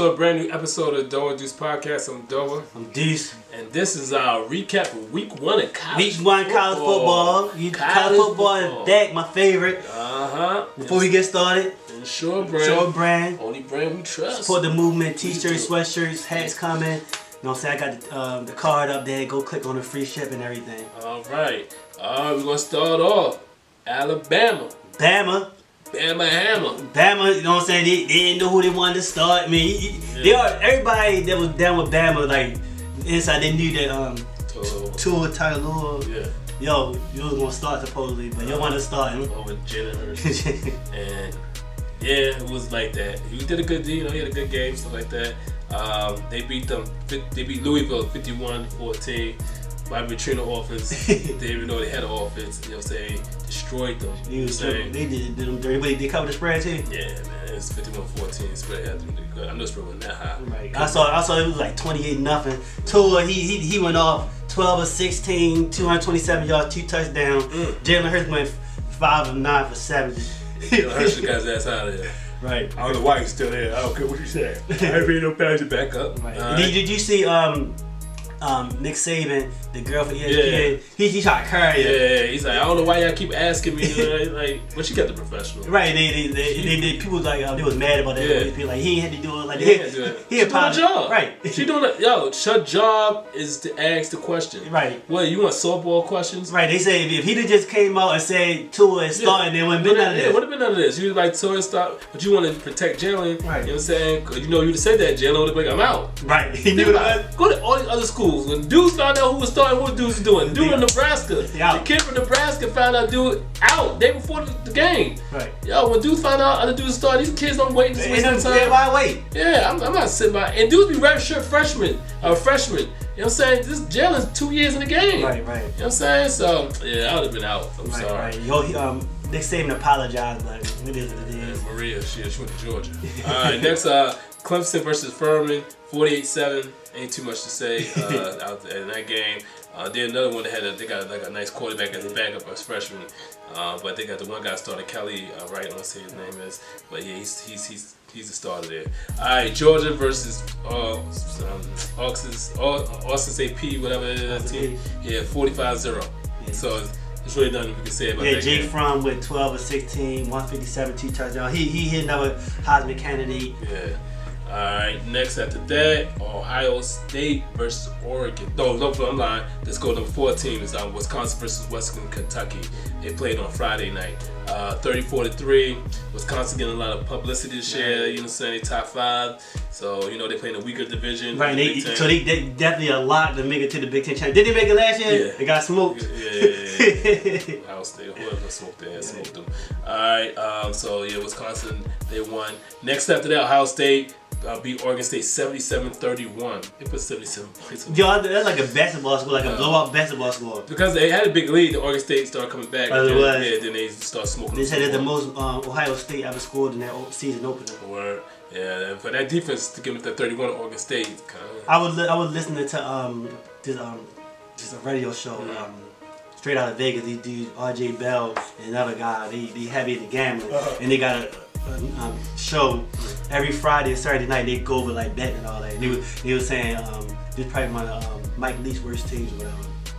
to a brand new episode of Doa and Deuce Podcast. I'm Doa. I'm Deuce. And this is our recap of week 1 of college Week 1 college football. College football is back, my favorite. Before we get started, INSURED brand. INSURED brand. Only brand we trust. Support the movement, t-shirts, sweatshirts, hats coming. You know what I'm saying? I got the card up there. Go click on the free ship and everything. Alright. We're going to start off. Alabama. Bama, you know what I'm saying? They didn't know who they wanted to start. I mean, everybody that was down with Bama, like, inside, they knew that Tua Tagovailoa. Yeah. Yo, you was going to start supposedly, but you wanted to start him. Over Jalen Hurts. And yeah, it was like that. He did a good deal, he had a good game, stuff like that. They beat Louisville 51-14. By Vitrino offense, they didn't even know they had an offense. You know what I'm saying? Destroyed them. They did them dirty. Wait, they covered the spread too? Yeah, man. It's 51-14. Spread had to be good. I know the spread wasn't that high. Right. I saw it was like 28-0. Tua, he went off 12 of 16, 227 yards, 2 touchdowns. Jalen Hurts went 5 of 9 for 70. Jalen Hurts got his ass out of there. Right. I don't know why he's still there. I don't care what you say. I ain't no pass to back up. Right. Did you see Nick Saban, the girl from ESPN, he tried to carry her. Yeah, he's like, I don't know why y'all keep asking me. Like, but she got the professional. Right, they people was like, they was mad about that. Yeah. People like, he ain't had to do it. Like, he had to do it. She doing her job. Right. She doing it. Yo, her job is to ask the question. Right. What, you want softball questions? Right, they say if he'd have just came out and said Tua is starting, there wouldn't been none of this. It would have been none of this. You was like, Tua start, but you want to protect Jalen. Right. You know what I'm saying? Because you know, you'd have said that, Jalen would have been like, I'm out. Right. He knew that. Go to all these other schools. When dudes found out who was starting, what dudes was doing. Dude in Nebraska. The kid from Nebraska found out dude out day before the game. Right. Yo, when dudes find out other dudes start, these kids don't wait to waste some time. Why wait? Yeah, I'm not sitting by. And dudes be redshirt freshmen. You know what I'm saying? This Jalen's 2 years in the game. Right. You know what I'm saying? So, yeah, I would have been out. I'm sorry. Right. Yo, Nick Saban apologized, but it is what it is. Yeah, Maria, she went to Georgia. Alright, next, Clemson versus Furman, 48-7. Ain't too much to say out there in that game. Then another one that they got like a nice quarterback as a backup as freshman, but they got the one guy started, Kelly, right? I don't say his name is, but yeah, he's the starter there. All right, Georgia versus Austin State P, whatever it is, team. Yeah, 45-0. Yeah. So it's really nothing we can say about that. Yeah, Jake Fromm with 12 of 16, 157, 2 touchdowns. He hit another Heisman candidate. Yeah. Alright, next after that, Ohio State versus Oregon. No, I'm lying. Let's go number 14 is Wisconsin versus Western Kentucky. They played on Friday night. 34-3. Wisconsin getting a lot of publicity this year. You know what I'm saying? They top 5. So, you know, they play in a weaker division. Right, so they definitely a lot to make it to the Big Ten Challenge. Did they make it last year? Yeah. They got smoked. Yeah. Ohio State, whoever smoked them, smoked them. Alright, so yeah, Wisconsin, they won. Next after that, Ohio State beat Oregon State 77-31. They put 77 points on. Yo, that's like a basketball score, like a blowout basketball score. Because they had a big lead, the Oregon State started coming back. Then they start smoking. They said it's the most Ohio State ever scored in that season opener. Word. Yeah, for that defense to give it that 31 to Oregon State, kind of. I was listening to just a radio show. Straight out of Vegas, these dudes, RJ Bell and another guy, they heavy into gambling, and they got a show every Friday and Saturday night. They go over like betting and all that. They were saying this is probably one of Mike Leach's worst teams or whatever.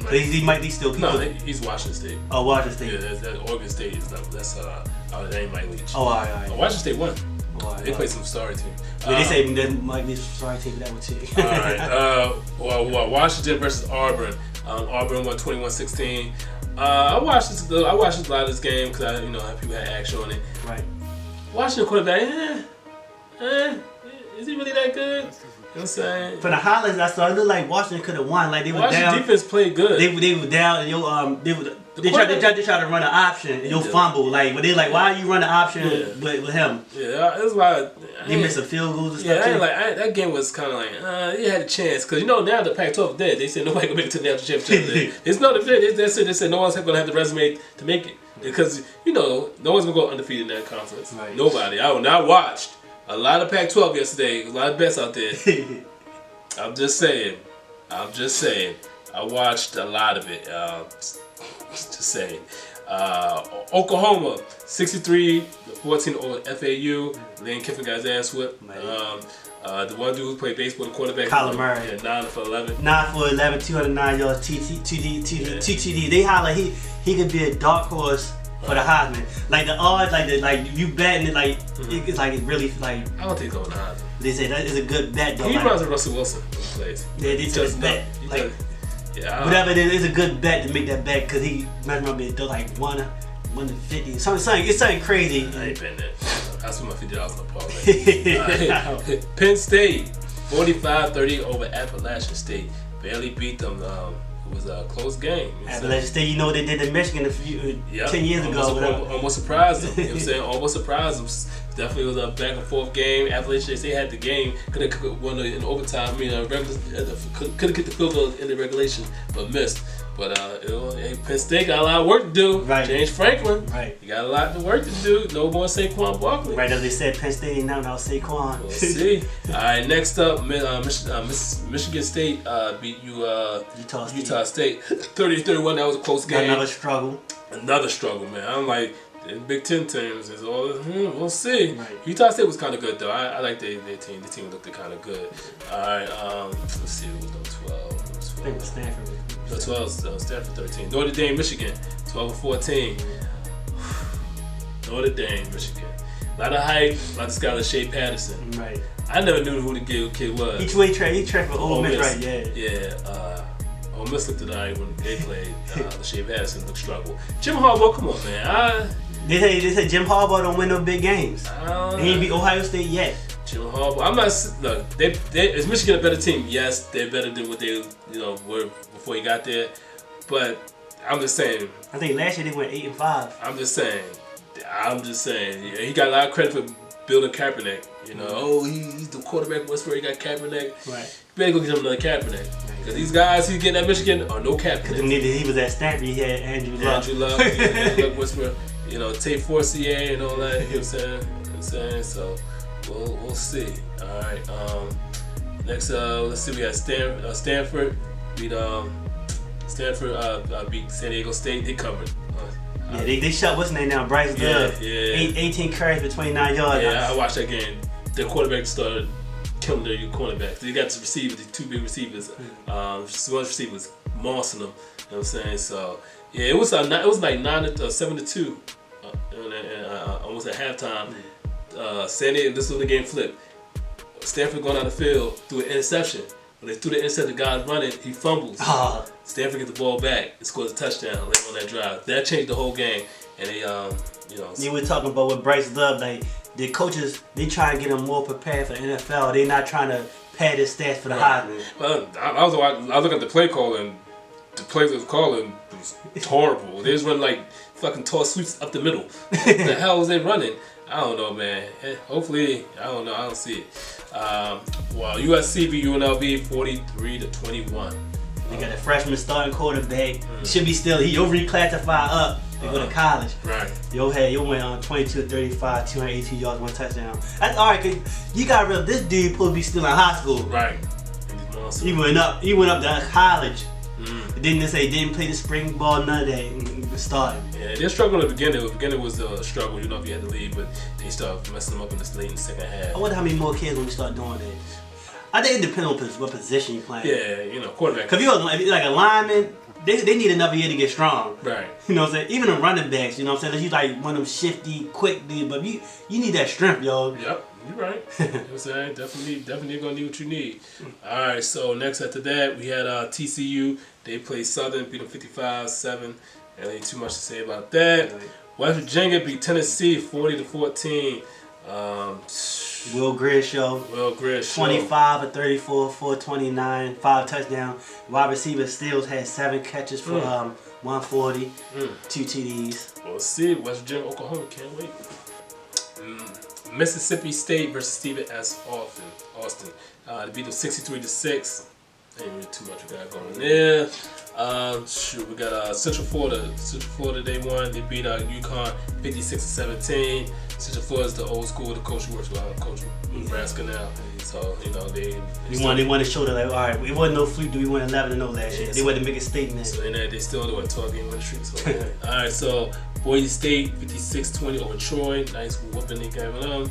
Right. So he Mike Leach still. No, he's Washington State. Oh, Washington State. Yeah, that Oregon State is not. That ain't Mike Leach. Oh, all right. Washington State won. Oh, they played some sorry team. They say that Mike Leach's sorry team, but that one too. All right. Washington versus Auburn. Auburn won 21-16. I watched a lot of this game because people had action on it. Right. Washington quarterback, is he really that good? You know what I'm saying? For the highlights I saw, it looked like Washington could have won. Like they were down. Washington defense played good. They were down, and they tried to run an option, and you'll fumble. Like, but they like, why are you running an option with him? Yeah, that's why they missed some field goals and stuff. That game was kind of like, they had a chance because now the Pac-12 dead. They said nobody can make it to the national championship. They said no one's going to have the resume to make it because no one's going to go undefeated in that conference. Right. Nobody. I watched a lot of Pac-12 yesterday. A lot of bets out there. I'm just saying. I watched a lot of it. Just saying. Oklahoma 63-14 over FAU. Lane Kiffin got his ass whipped. The one dude who played baseball, the quarterback. Kyler Murray. Yeah, 9 for 11. 9 for 11, 209 yards, 2 TD. They holler he could be a dark horse for the Heisman. Like the odds, like you betting it, like it's like it really like. I don't think he's going to Heisman. They say that is a good bet though. He reminds me of Russell Wilson when he plays. Yeah, they just bet. Like, whatever it is, it's a good bet to make that bet because he remember me like 150. Something. It's something crazy. I ain't betting that. I spent my $50 on the parlay. Penn State, 45-30 over Appalachian State. Barely beat them. It was a close game. Appalachian State, you know what they did to Michigan 10 years ago. Almost surprised them. You know what I'm saying? Almost surprised them. Definitely was a back and forth game. Appalachian State had the game. Could have won in overtime. I mean, could have get the field goal in the regulation, but missed. But Penn State got a lot of work to do. Right. James Franklin. Right. You got a lot of work to do. No more Saquon Barkley. Right, as they said, Penn State ain't now Saquon. We'll see. All right, next up, Michigan State beat Utah State 30-31. That was a close game. Another struggle. Another struggle, man. I'm like, the Big Ten teams is all. We'll see. Right. Utah State was kind of good though. I like their team. The team looked kind of good. All right. Let's see. It was no 12. I think it was Stanford. No 12. Stanford 13. Notre Dame, Michigan, 12-14. Notre Dame, Michigan. A lot of hype. A lot of scholars. Shea Patterson. Right. I never knew who the kid was. He tracked for Ole Miss, right? Yeah. Yeah. Ole Miss looked alright when they played. Shea Patterson looked struggle. Jim Harbaugh, come on, man. They say Jim Harbaugh don't win no big games. He ain't beat Ohio State yet. Jim Harbaugh. I'm not. Look, is Michigan a better team? Yes, they're better than what they were before he got there. But I'm just saying. I think last year they went 8-5. I'm just saying. Yeah, he got a lot of credit for building Kaepernick. He's the quarterback whisperer. He got Kaepernick. Right. You better go get him another Kaepernick. Because these guys he's getting at Michigan are no Kaepernick. He was at Stanford. He had Andrew Luck. Luck whisperer. Tate Forcier and all that. You know what I'm saying? So we'll see. All right. Next, let's see. We got Stanford beat San Diego State. They covered. They shut what's his name now? Bryce Love. Yeah. 18 carries for 29 yards. Yeah, I watched that game. Their quarterback started killing their cornerbacks. They got the receivers, the two big receivers. One receiver was mossing them. You know what I'm saying? So yeah, it was like 7-2, almost at halftime. San Diego. This was the game flip. Stanford going down the field threw an interception. When they threw the interception, the guy's running, he fumbles. Stanford gets the ball back and scores a touchdown late on that drive. That changed the whole game. And they, You were talking about with Bryce Love, like the coaches, they try to get him more prepared for the NFL. They're not trying to pad his stats for the Heisman. Well, I was looking at the play call, and the plays they was calling was horrible. They was running like fucking toss sweeps up the middle. What the hell was they running? I don't know, man. Hopefully, I don't know. I don't see it. USC beat UNLV 43-21. They got a freshman starting quarterback. Should be still. He reclassified up to go to college. Right. Yo went on 22-35, 282 yards, 1 touchdown. That's all right. Cause you got real. This dude supposed to be still in high school. Right. He went up to college. Didn't play the spring ball, none of that. Starting. Yeah, they struggled at the beginning. The beginning was a struggle, if you had to leave, but they started messing them up in the late in the second half. I wonder how many more kids when we start doing that. I think it depends on what position you're playing. Yeah, quarterback. Because if you're like a lineman, they need another year to get strong. Right. You know what I'm saying? Even the running backs, you know what I'm saying? He's like one of them shifty, quick dudes, but you need that strength, yo. Yep, you're right. You know what I'm saying? Definitely gonna need what you need. Alright, so next after that, we had TCU. They played Southern, beat them 55-7. And ain't too much to say about that. Right. West Virginia beat Tennessee 40-14. Will Grier show. 25 of 34, 429, 5 touchdowns. Wide receiver Stills had 7 catches for 140, 2 TDs. We'll see. West Virginia, Oklahoma, can't wait. Mississippi State versus Stephen S. Austin. They beat them 63-6. Ain't really too much we got going there. We got Central Florida, they won. They beat UConn 56-17. Central Florida is the old school. The coach works with our coach in Nebraska now. So, they want to show that, like, all right, we wasn't no fluke. We won 11-0 last year. They wanted to make a statement. So, they still do a 12-game win streak. So, all right, so Boise State 56-20 over Troy. Nice whooping they gave them.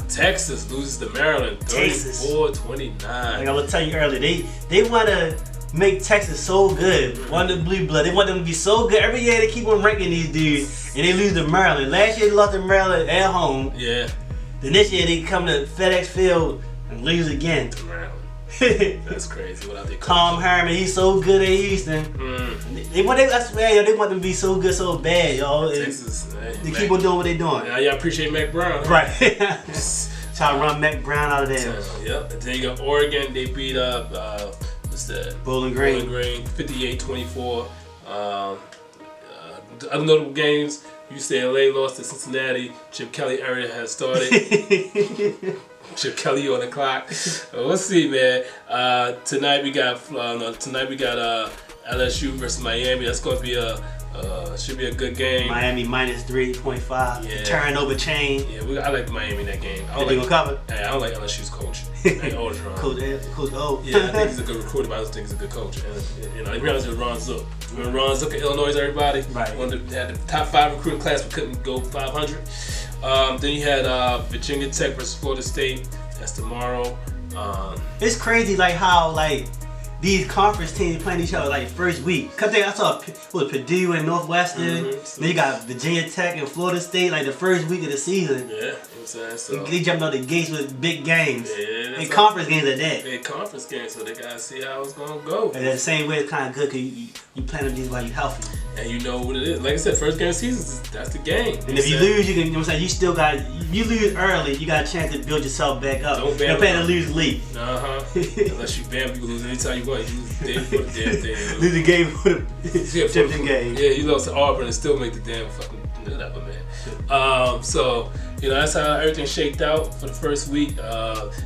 Texas loses to Maryland 34-29. Like I was telling you earlier, they want to make Texas so good. Want the blue blood. They want them to be so good. Every year they keep on ranking these dudes, and they lose to Maryland. Last year they lost to Maryland at home. Yeah. The next year they come to FedEx Field and lose again. To Maryland. That's crazy. Without their Tom Herman, he's so good at Houston. I swear, they want them to be so good, so bad, y'all. Texas, they keep on doing what they doing. Now y'all appreciate Mac Brown. Right. Try to run Mac Brown out of there. Yep. And then you got Oregon. They beat up what's that? Bowling Green. 58-24. Other notable games. UCLA lost to Cincinnati. Chip Kelly area has started. Chip Kelly on the clock. We'll see, man. Tonight we got LSU versus Miami. That's going to be should be a good game. Miami minus 3.5. Yeah. Turnover chain. Yeah, I like Miami in that game. They gonna cover? I don't like LSU's coach. Coach O. Yeah, I think he's a good recruiter, but I don't think he's a good coach. And to be honest with Ron Zook. Remember Ron Zook at Illinois, everybody? Right. Had the top 5 recruiting class, but couldn't go 500. Then you had Virginia Tech versus Florida State. That's tomorrow. It's crazy, like how these conference teams playing each other first week. Cause I saw Purdue and Northwestern. Then you got Virginia Tech and Florida State the first week of the season. Yeah, you know what I'm saying? So they jumped out the gates with big games. Yeah, and conference games at that. Big conference games, so they gotta see how it's gonna go. And the same way, it's kind of good because you plan these while you healthy. And you know what it is. Like I said, first game of the season, that's the game. And if you lose, you know what I'm saying, you still got, you lose early, you got a chance to build yourself back up. Don't ban you're planning to lose late. Unless you ban people lose anytime you want. You lose the day before the damn thing. Lose the game for the championship game. Yeah, you lost to Auburn and still make the damn fucking whatever, man. So, that's how everything shaked out for the first week.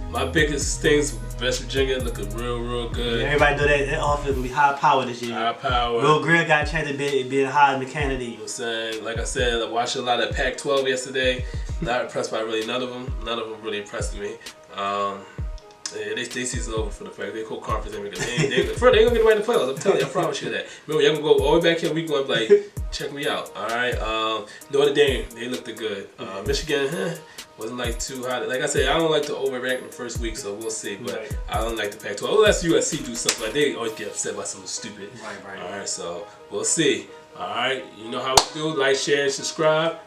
My biggest things, West Virginia looking real good. Yeah, everybody know that offense will be high power this year. High power. Will Grier got a chance of being high in the candidate. You know what I'm saying? Like I said, I watched a lot of Pac-12 yesterday. Not impressed by really none of them. None of them really impressed me. Yeah, they season over for the fact they call conference every game. They ain't gonna get right in the playoffs. I'm telling you, I promise you that. Remember, y'all gonna go all the way back here week 1, check me out. All right. Notre Dame, they looked good. Michigan, wasn't too hot. Like I said, I don't like to overreact in the first week, so we'll see. But I don't like the Pac-12. Unless USC do something they always get upset by something stupid. Right. All right, so we'll see. All right, you know how we do. Like, share, and subscribe.